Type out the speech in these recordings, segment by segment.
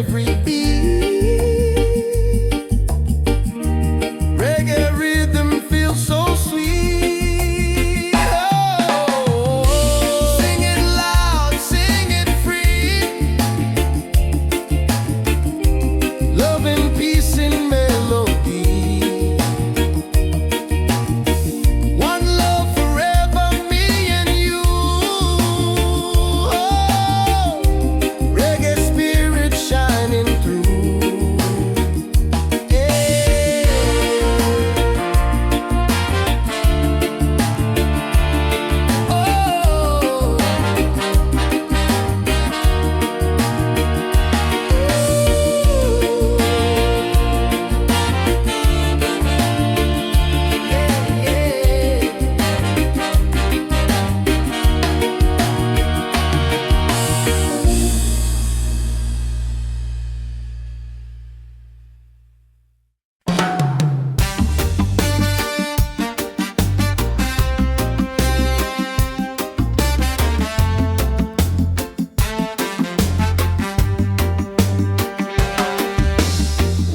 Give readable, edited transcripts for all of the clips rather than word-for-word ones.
every beat. Reggae rhythm feels so sweet. Oh, sing it loud, sing it free. Love and peace in melody. One love forever, me and you. Oh, reggae spirit shining through. Hey.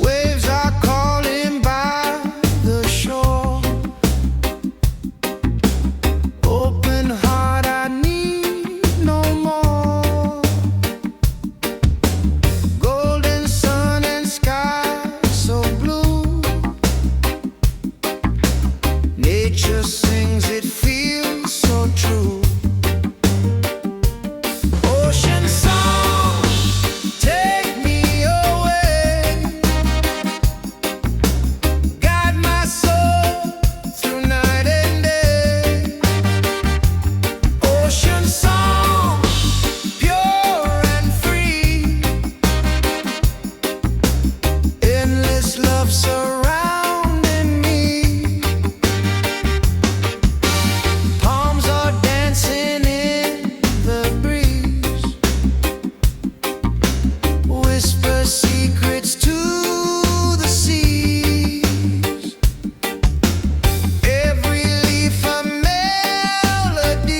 Waves are calling by the shore. Open heart, I need no more. Golden sun and sky so blue. Nature sings, it feels so true. Ocean song, take me away. Guide my soul through night and day. Ocean song, pure and free. Endless love surrounding me. Palms are dancing in the breeze. Whisper secrets to the seas. Every leaf a melody.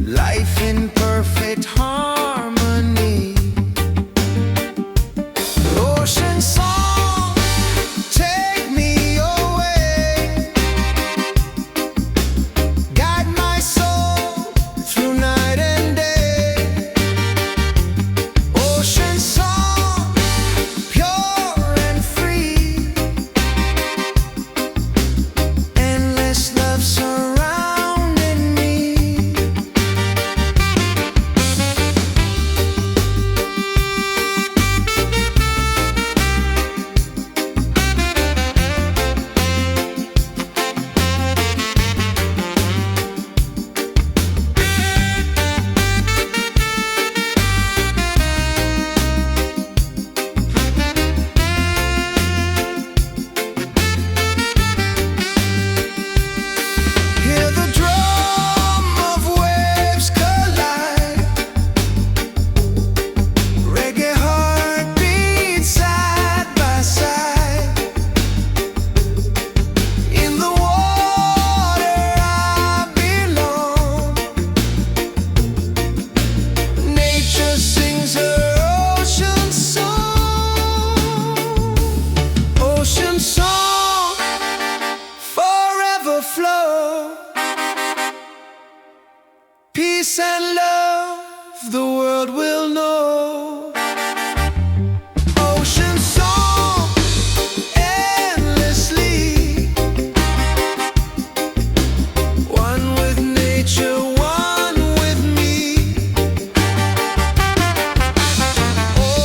Life in perfect harmony. Ocean song, take me away. Guide my soul through night and day. Ocean song, pure and free. Endless love surrounding me. Hear the drum of waves collide. Reggae heartbeat side by side. In the water I belong. Nature sings her ocean song. Ocean song, forever flow. Peace and love, the world will know. Ocean song, endlessly. One with nature, one with me. Oh,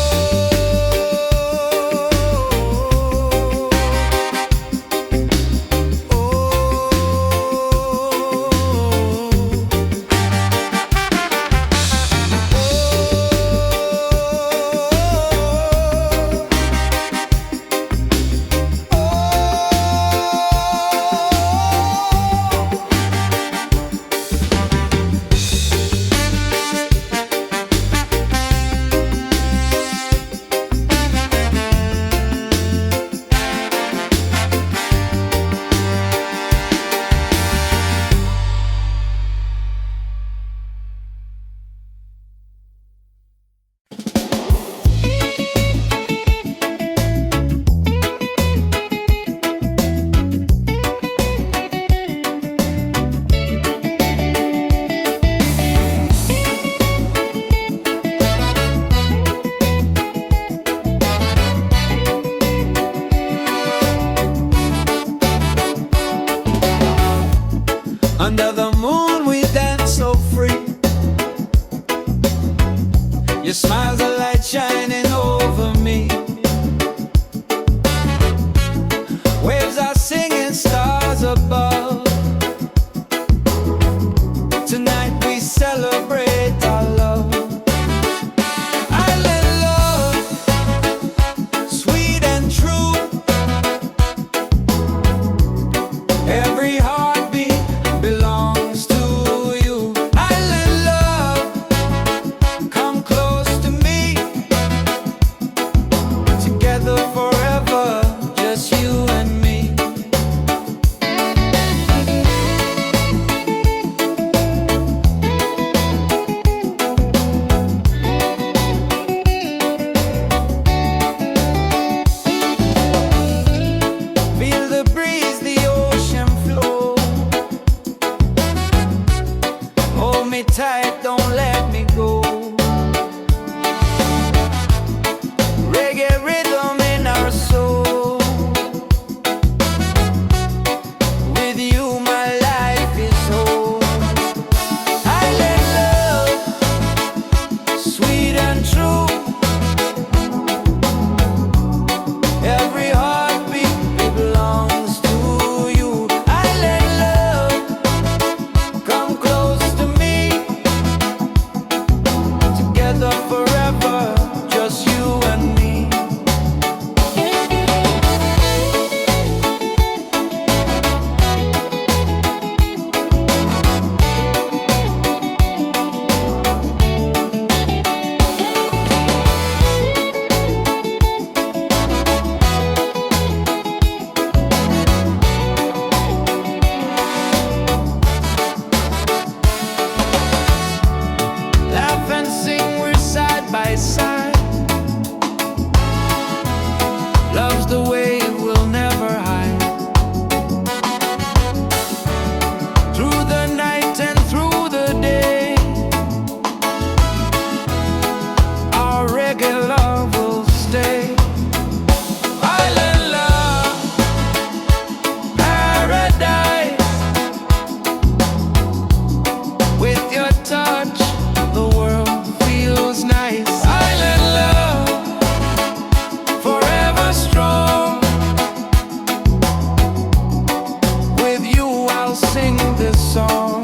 Your smile's a light shining over me. Waves are singing, stars above. Tonight we celebrate our love. Island love, sweet and true. Every heartbeat belongs to you. Island love, come close to me. Together forever, just you and me. Feel the breeze, the ocean flow. Hold me tight, don't let me go. Reggae rhythm in our soul. With you my life is whole. Island love, sweet and true. Every heartbeat belongs to you. Island love, come close to me. Together forever, just you and me. Laugh and sing, we're side by side. Love's the wave we'll never hide. Through the night and through the day, our reggae love will stay. Island love, paradise. With your touch, the world feels nice. Island love, forever strong. With you I'll sing this song.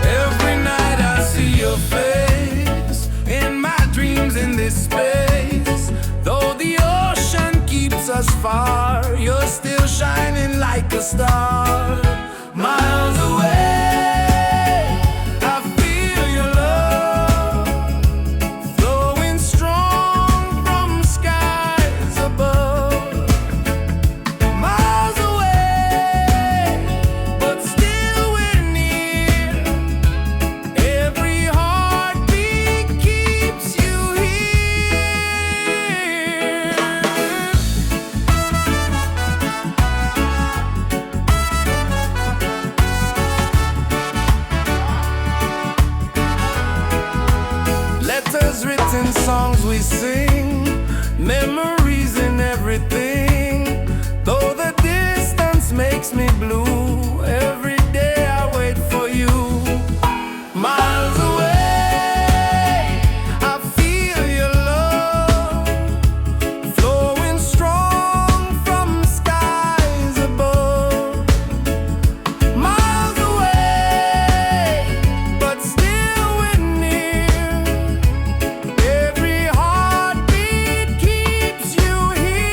Every night I see your face in my dreams in this space. Though the ocean keeps us far, you're still shining like a star. Miles away, I feel your love flowing strong from skies above. Miles away, but still we're near. Every heartbeat keeps you here. Letters written, songs we sing, memories in everything. Though the distance makes me blue, every day I wait for you. Miles away, I feel your love flowing strong from skies above. Miles away, but still we're near. Every heartbeat keeps you here.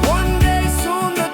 One day soon the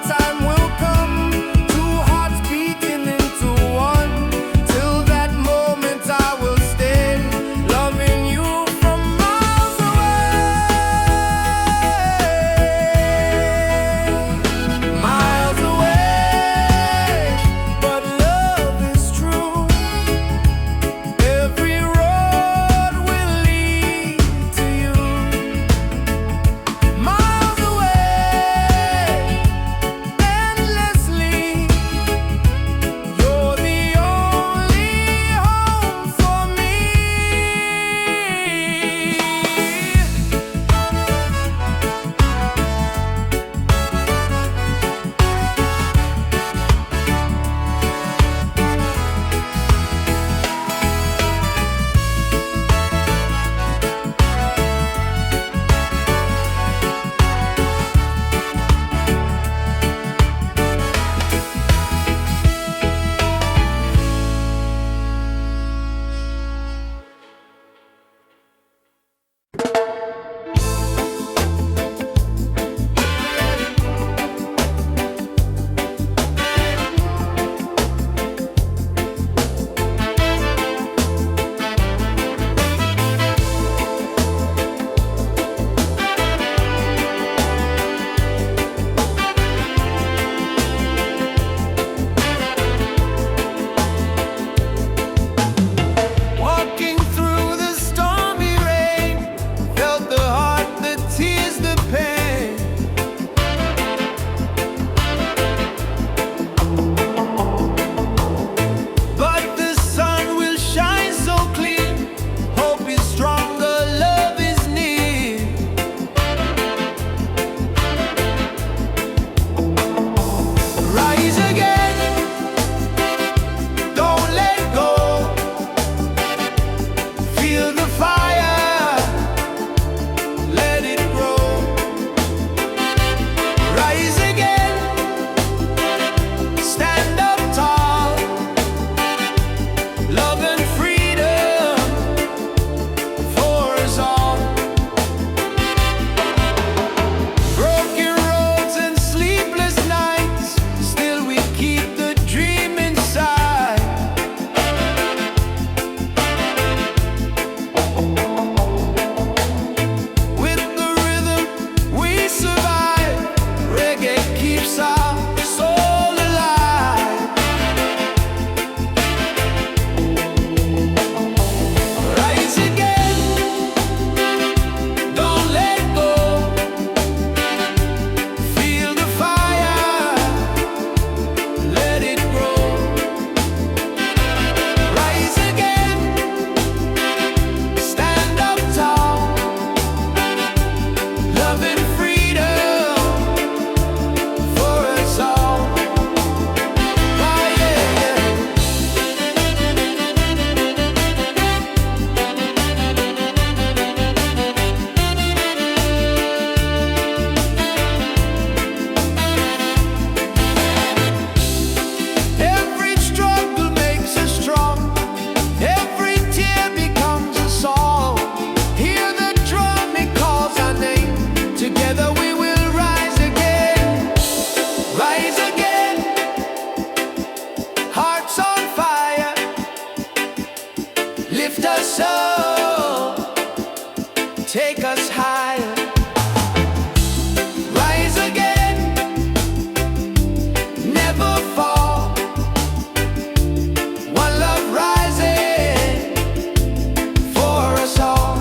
Rise again, stand up tall. Love and freedom for us all. Broken roads and sleepless nights, still we keep the dream inside. With the rhythm we survive. Reggae keeps our soul alive. Rise again, don't let go. Feel the fire, let it grow. Rise again, stand up tall. Love and freedom for us all. Ah, yeah, yeah. Every struggle makes us strong. Every tear becomes a song. Hear the drum, it calls our name. Together we will rise again. Rise again. Hearts on fire. Lift us up. Take us higher. Rise again. Never fall. One love rising for us all.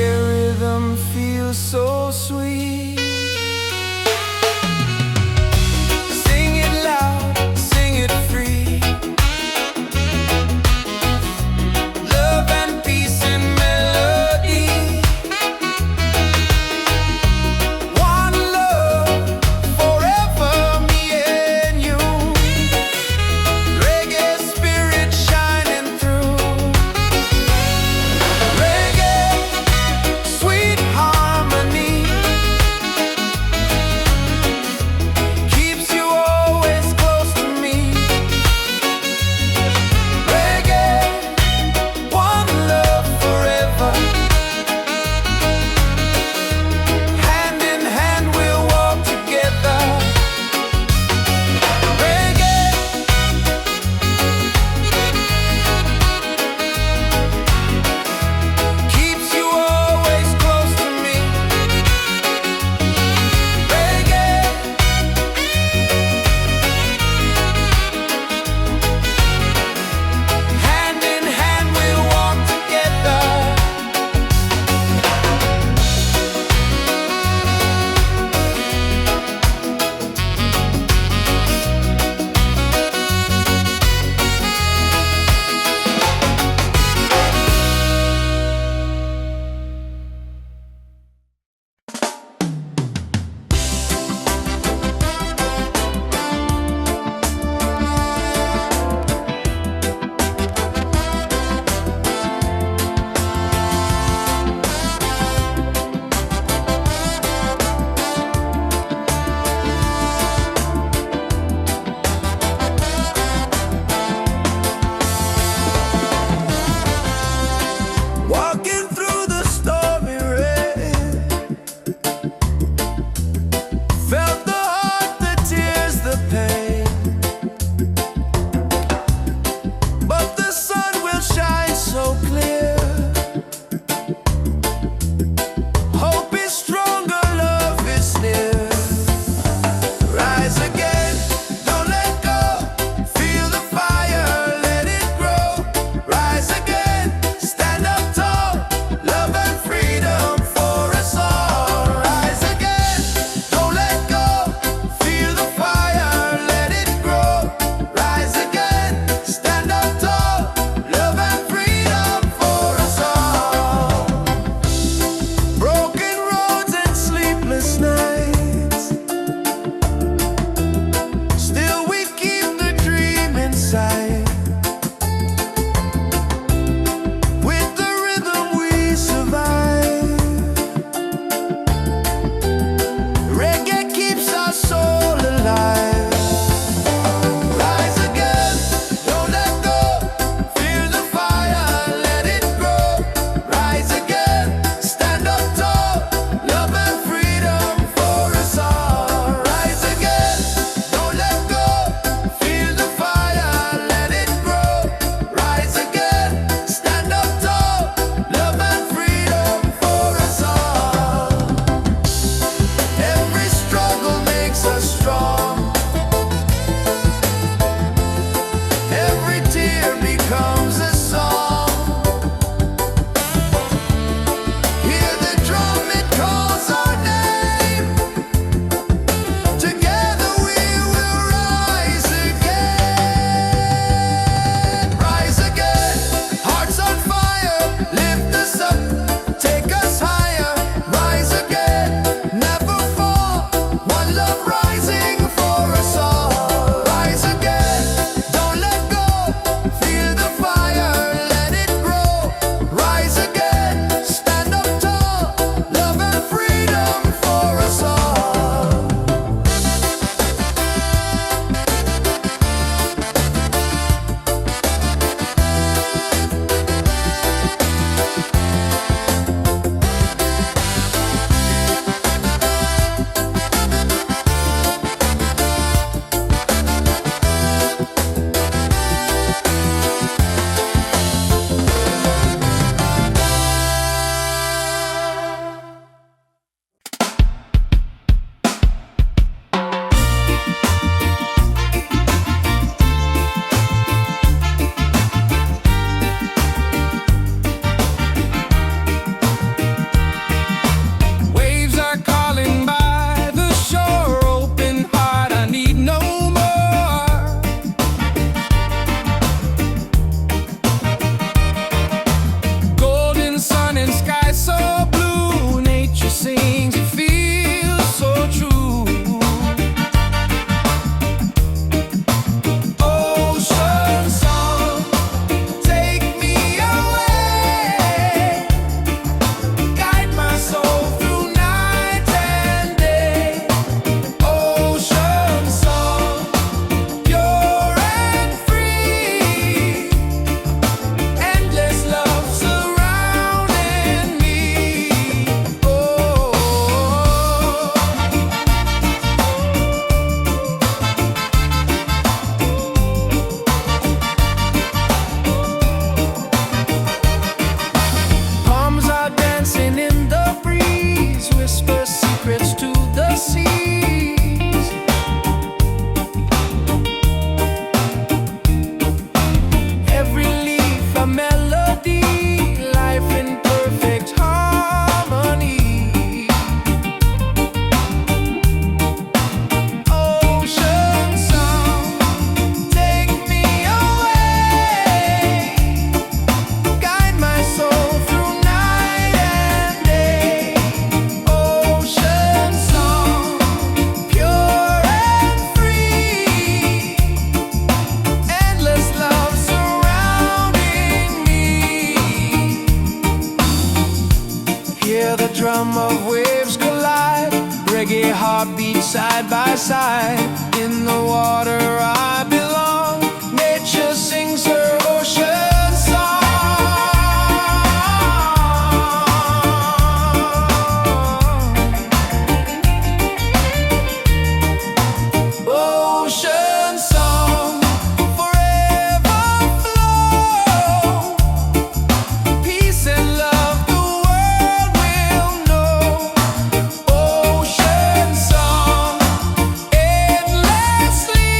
reggae rhythm feels so sweet. Sing it loud, sing it free. Love and peace and melody. One love forever, me and you. Reggae spirit shining through. Reggae, sweet harmony. breeze, whisper secrets to the seas. Every leaf a melody, life in perfect harmony. Ocean song, take me away, guide my soul through night and day. Ocean song, pure and free, endless love surrounding me. Hear the drum of waves collide, reggae heartbeat side by side. In the water I belong, nature sings her ocean song. Ocean song, forever flow. Peace and love the world will know. Ocean song, endlessly,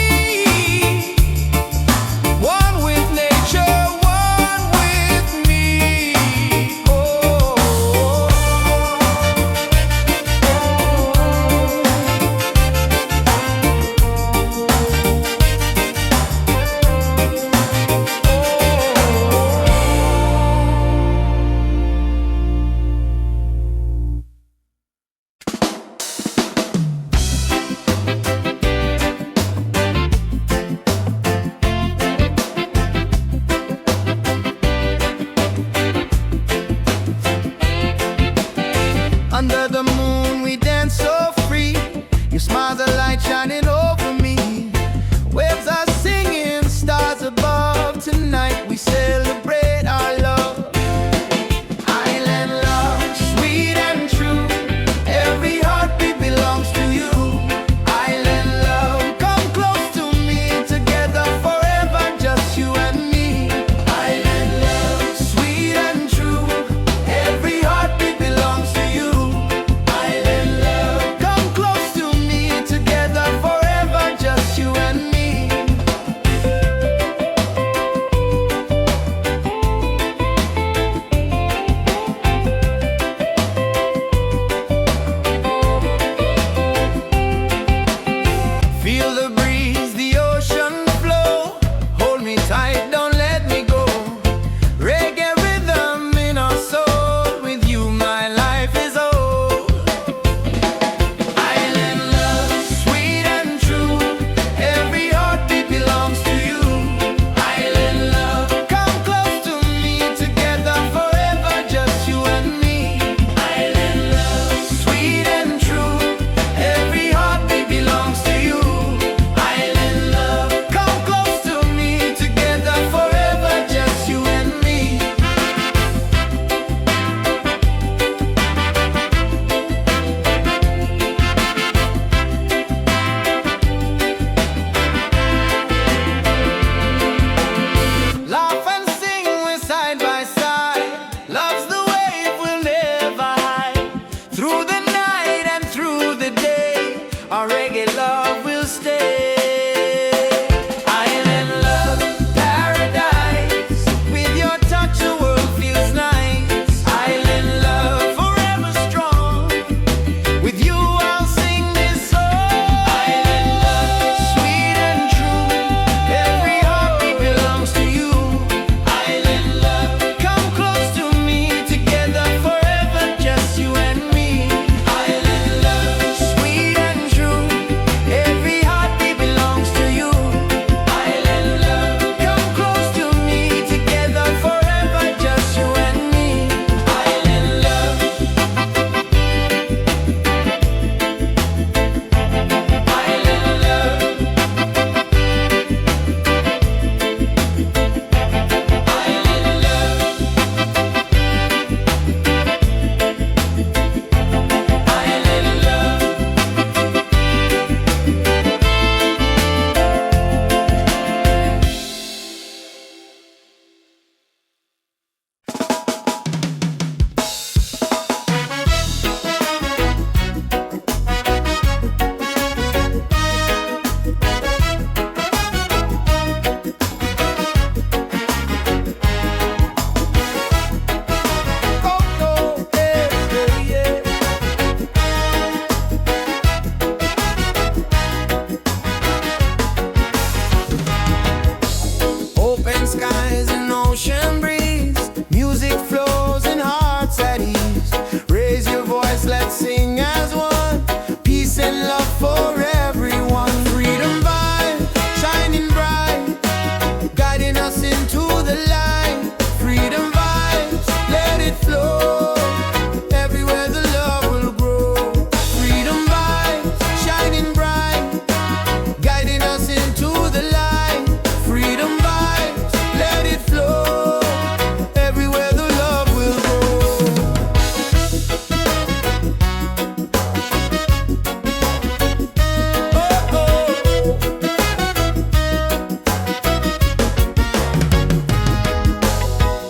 one with nature, one with me. Under the moon we dance so free. Your smile's a light shining over me. Waves are singing, stars above. Tonight we celebrate our love. Island love, sweet and true. Every heartbeat belongs to you. Island love, come close to me. Together forever, just you and me. Island love, sweet and true. Every heartbeat belongs to you. let's sing as one. Peace and love for everyone. Freedom vibe, shining bright, guiding us into the light. Freedom vibes, let it flow. Everywhere the love will grow. Freedom vibes, shining bright, guiding us into the light. Freedom vibes, let it flow. Everywhere the love will grow. Oh, oh.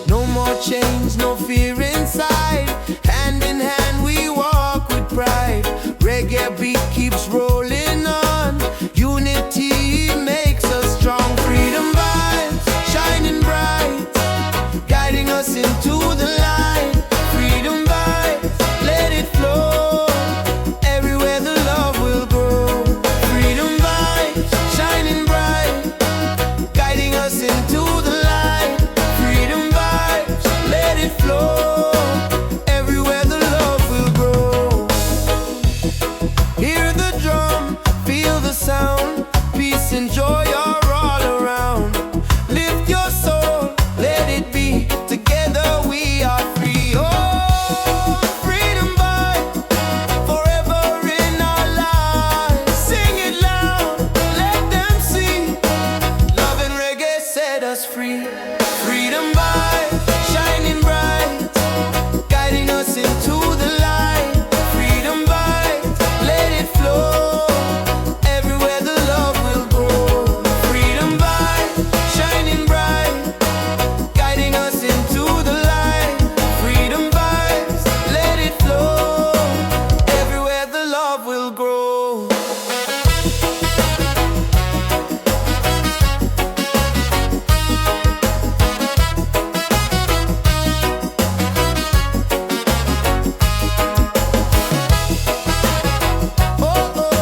No more chains, no fear inside. Hand in hand we walk with pride. Reggae beat keeps rolling on. Unity makes us strong. Freedom vibes, shining bright, guiding us into the light. Freedom vibes, let it flow. Everywhere the love will grow. Freedom vibes, shining bright, guiding us into the light. Freedom vibes, let it flow. Everywhere the love will grow. Hear the drum, feel the sound. Peace and joy are all around. Lift your soul, let it be. Together we are free. Oh, freedom vibe, forever in our lives. Sing it loud, let them see. Love and reggae set us free. Freedom vibe, shining bright, guiding us into the light. Freedom vibe, let it flow. Everywhere the love will grow. Freedom vibe, shining bright, guiding us into the light. Freedom vibes, let it flow. Everywhere the love will grow. Oh, oh.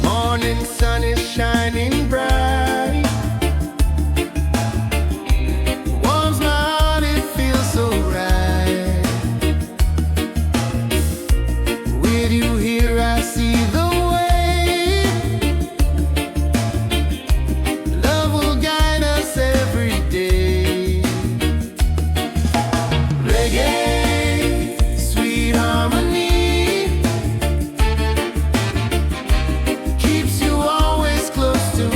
Morning sun is shining bright. Warms my heart, it feels so right. With you here I see the way. Love will guide us every day. Reggae, sweet harmony, keeps you always close to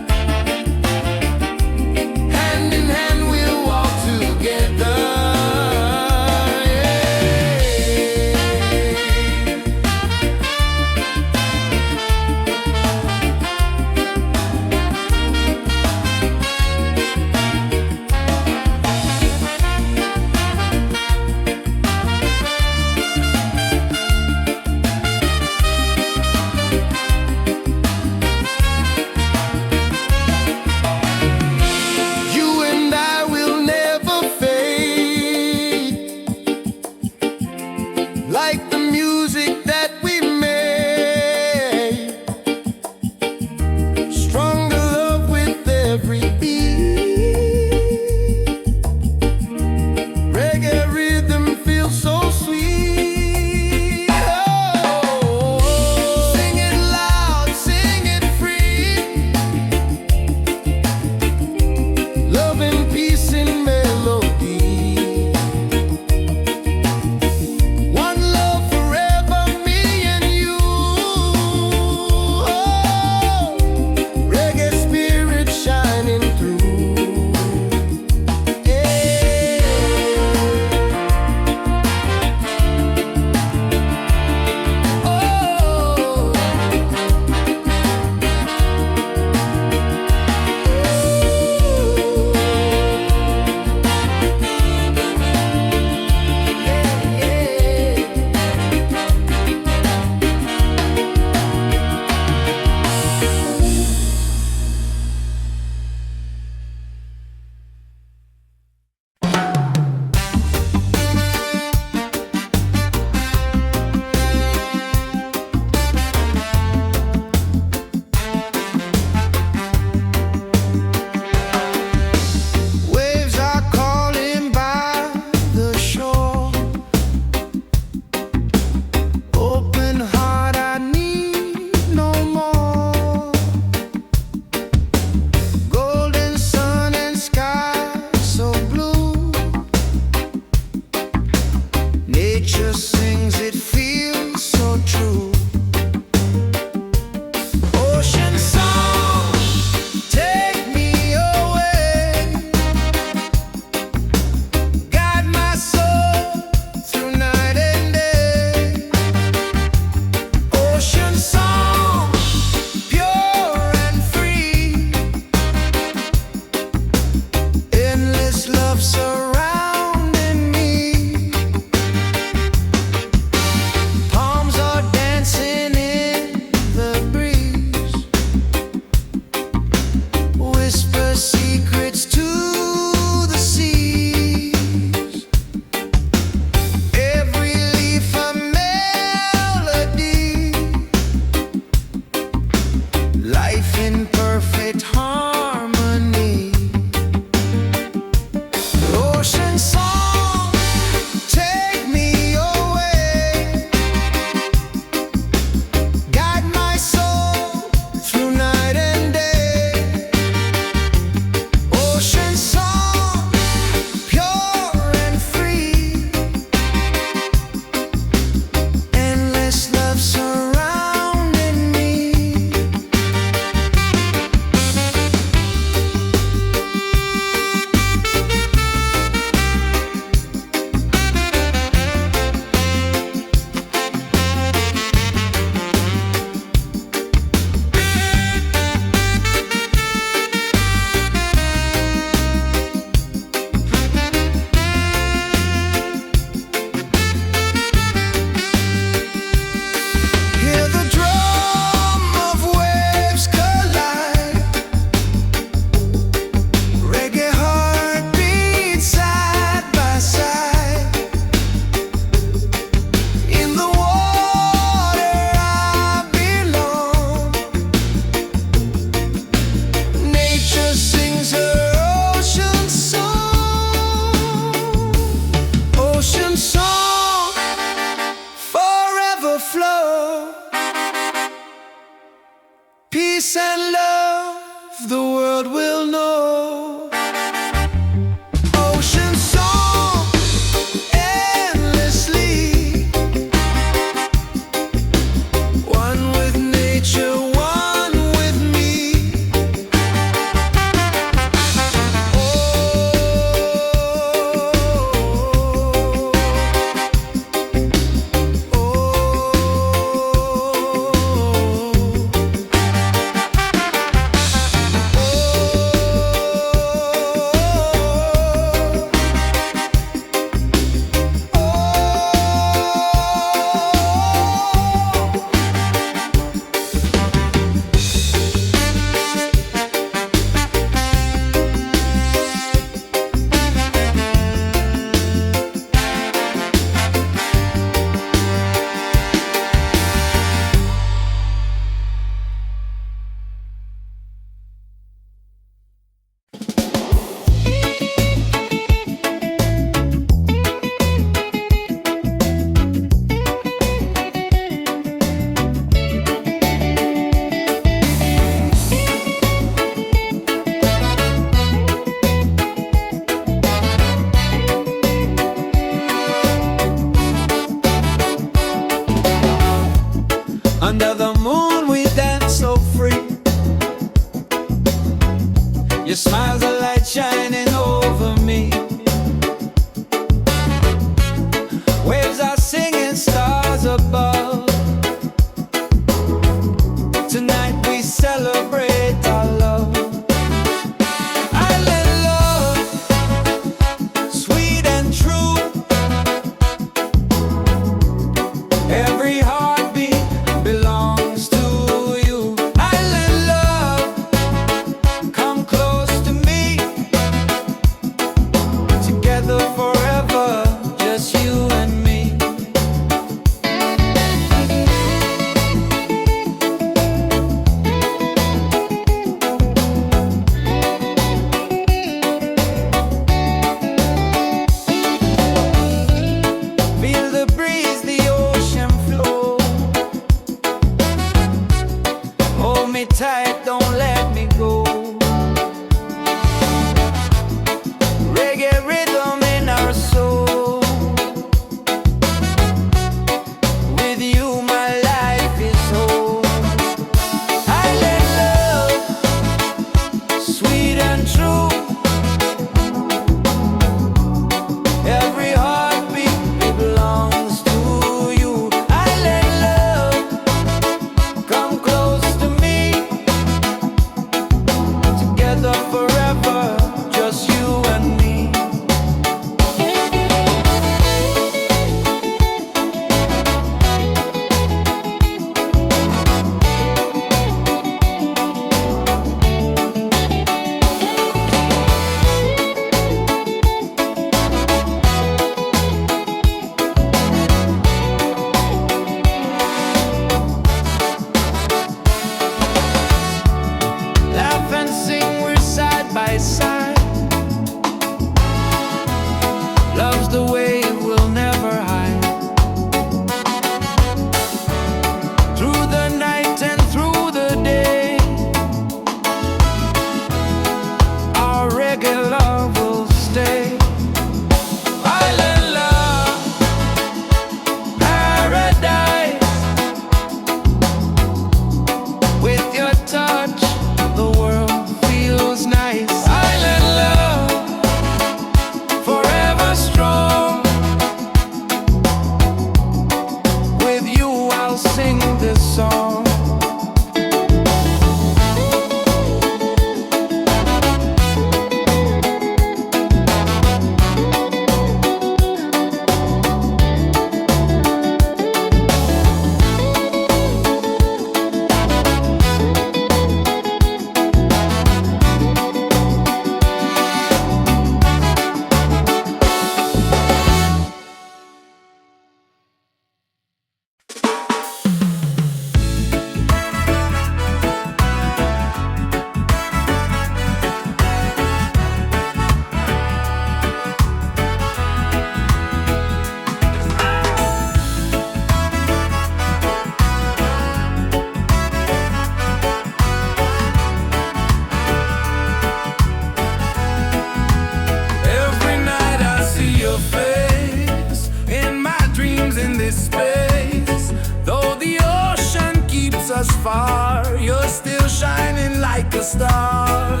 far, you're still shining like a star.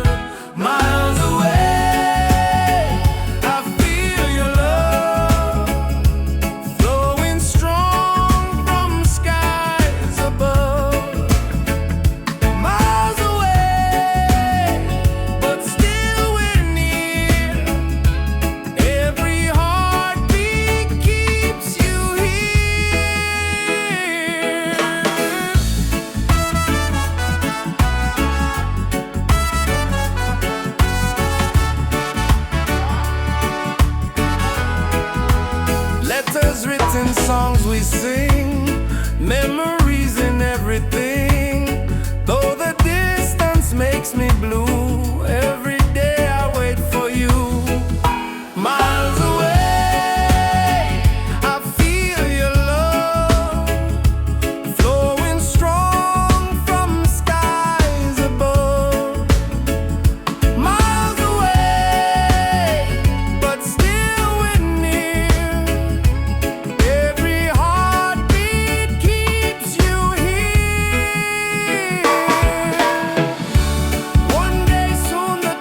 Miles away, I feel your love flowing strong from skies above. Miles away, but still we're near. Every heartbeat keeps you here. Letters written, songs we sing, memories in everything. Though the distance makes me blue, every day I wait for you. Miles away, I feel your love flowing strong from skies above. Miles away, but still we're near. Every heartbeat keeps you here. One day soon the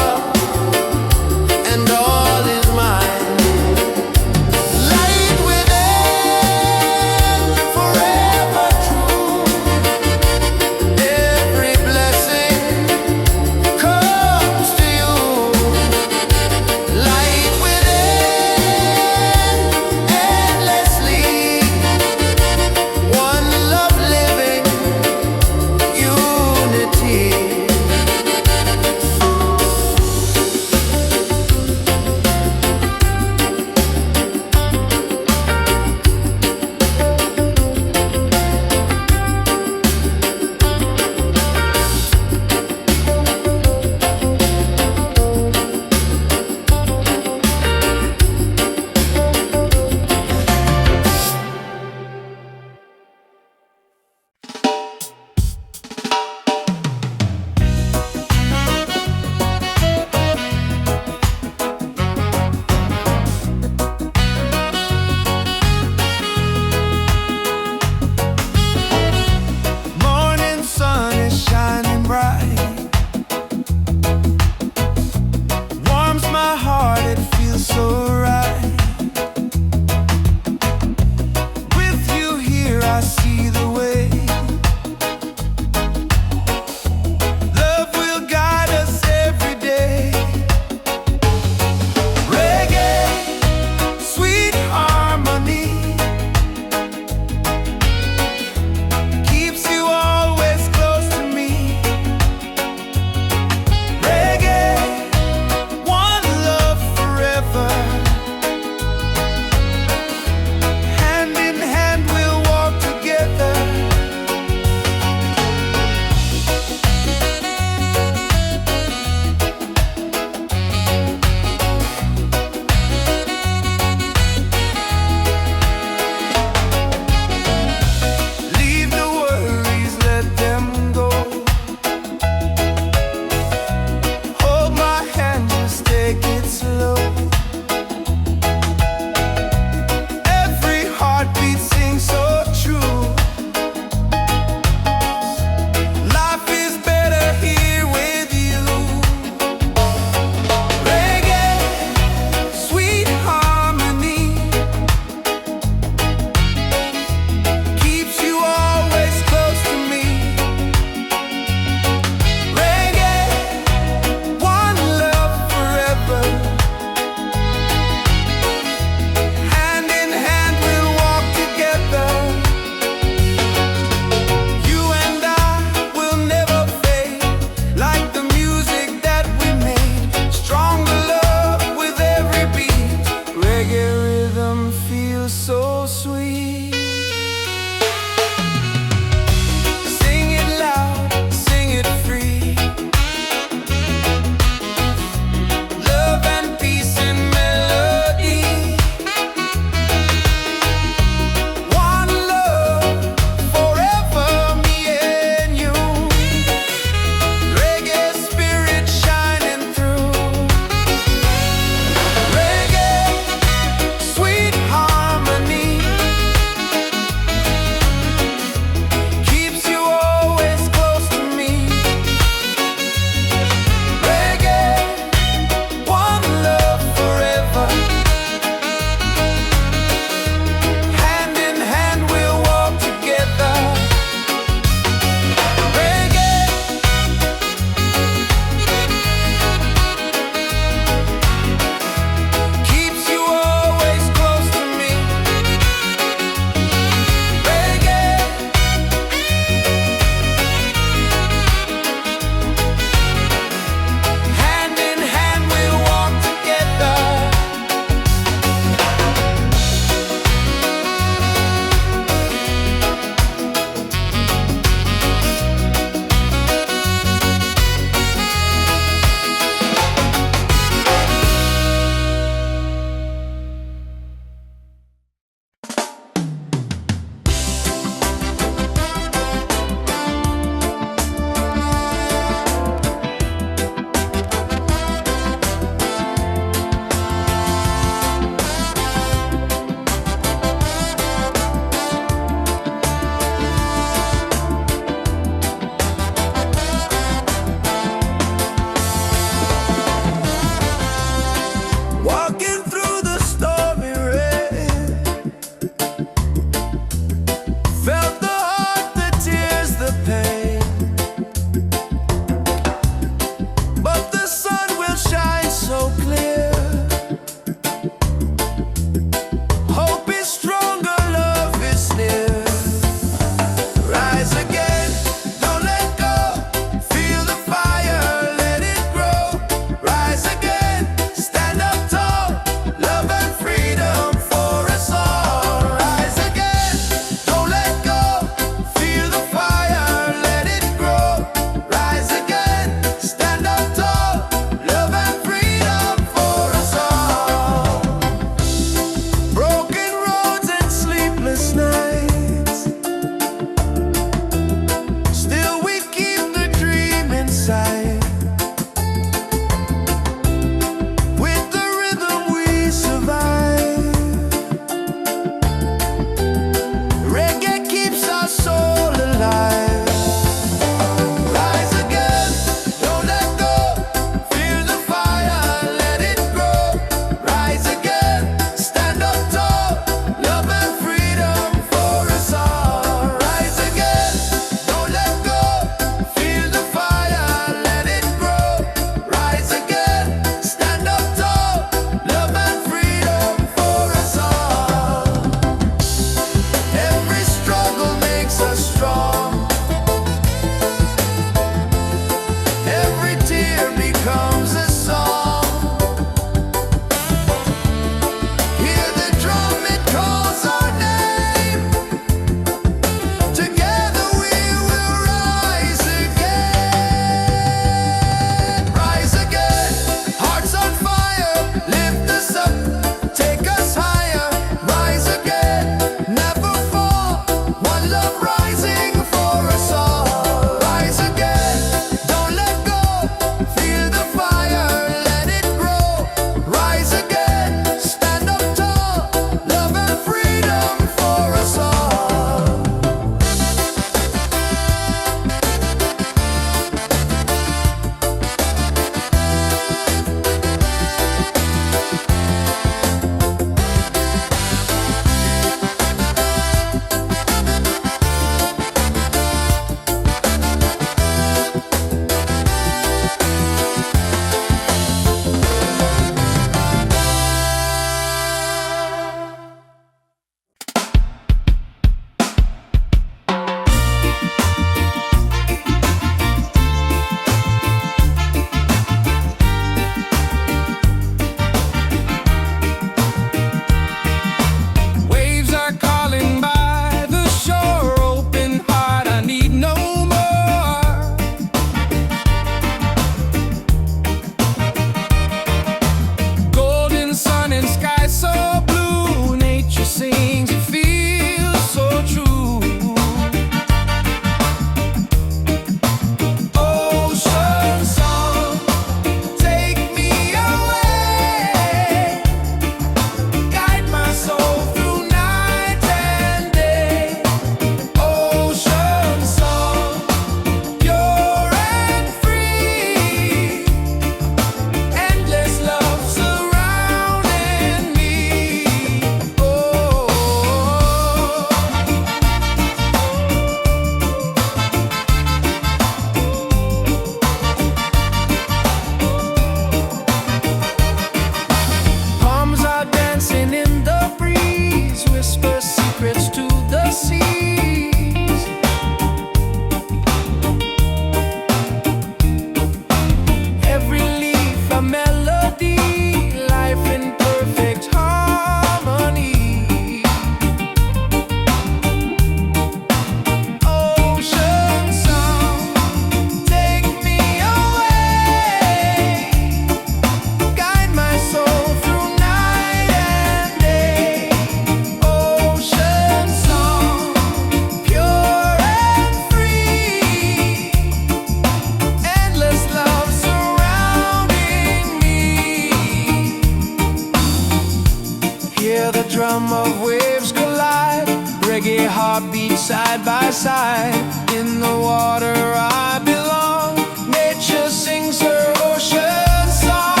side by side. In the water I belong. Nature sings her ocean song.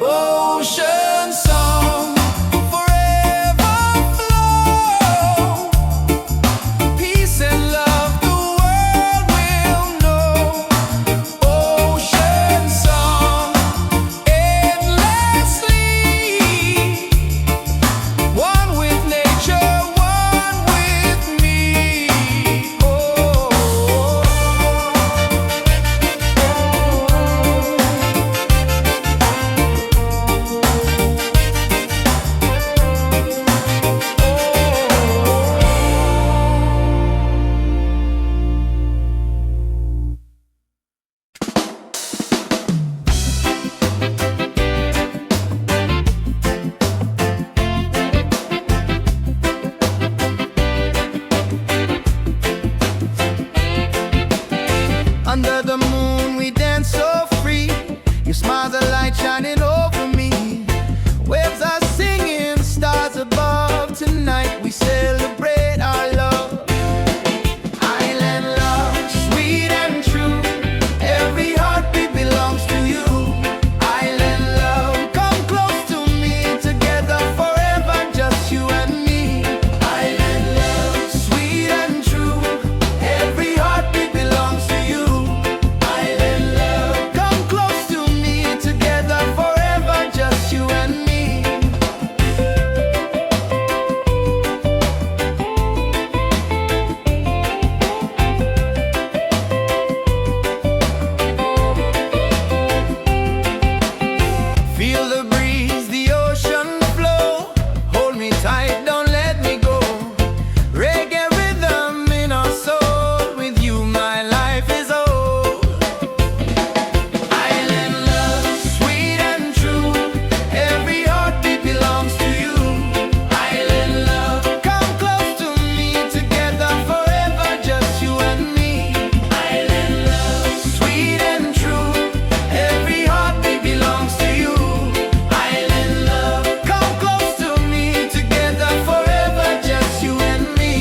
Ocean song, forever flow. Peace and love the world will know. Ocean song, endlessly. One with nature, one with me. Under the moon we dance so free. Your smile's a light shining over me. Waves are singing, stars above. Tonight we celebrate our love. Island love, sweet and true. Every heartbeat belongs to you. Island love, come close to me. Together forever, just you and me. Island love, sweet and true. Every heartbeat belongs to you. Island love, come close to me. Together forever, just you and me. Feel the breeze, the ocean flow. Hold me tight, don't let me go. Reggae rhythm in our soul. With you my life is old. Island love, sweet and true. Every heartbeat belongs to you. Island love, come close to me. Together forever, just you and me. Island love, sweet and true. Every heartbeat belongs to you. Island love, come close to me. Together forever, just you and me.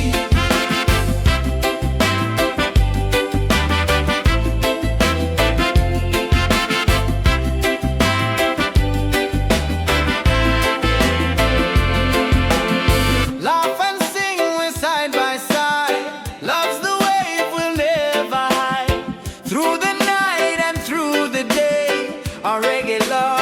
Laugh and sing, we're side by side. Love's the wave, we'll never hide. Through the night and through the day, our reggae love